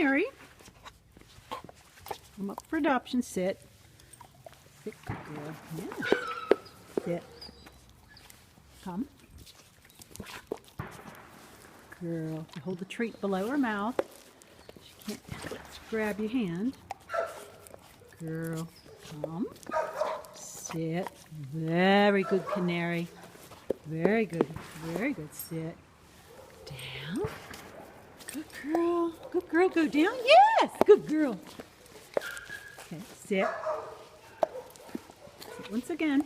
Canary. Come up for adoption. Sit. Sit, good girl. Yeah. Sit. Come. Girl. Hold the treat below her mouth. She can't grab your hand. Girl. Come. Sit. Very good, Canary. Very good. Very good. Sit. Down. Good girl. Good girl. Go down. Yes. Good girl. Okay. Sit. Sit once again.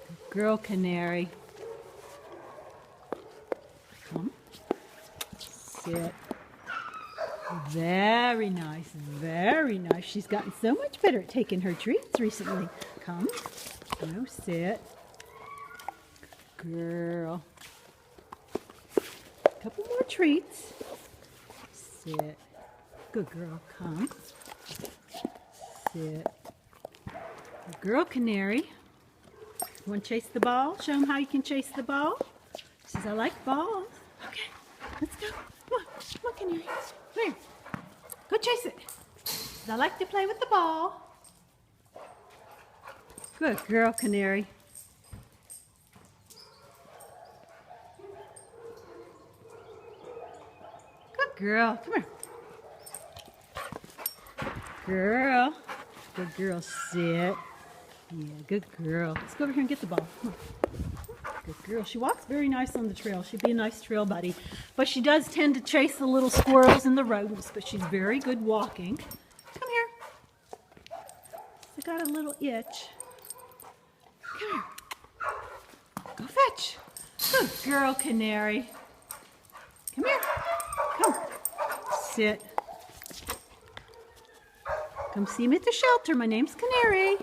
Good girl, Canary. Come. Sit. Very nice. Very nice. She's gotten so much better at taking her treats recently. Come. No, sit. Girl. Couple more treats. Sit. Good girl. Come. Sit. Good girl, Canary. You want to chase the ball? Show them how you can chase the ball. She says, I like balls. Okay, let's go. Come on, Canary. Come here. Go chase it. Says, I like to play with the ball. Good girl, Canary. Good girl. Come here. Girl. Good girl. Sit. Yeah, good girl. Let's go over here and get the ball. Come on. Good girl. She walks very nice on the trail. She'd be a nice trail buddy. But she does tend to chase the little squirrels and the rodents, but she's very good walking. Come here. She's got a little itch. Come here. Go fetch. Good girl, Canary. Come here. Come. Sit. Come see me at the shelter. My name's Canary.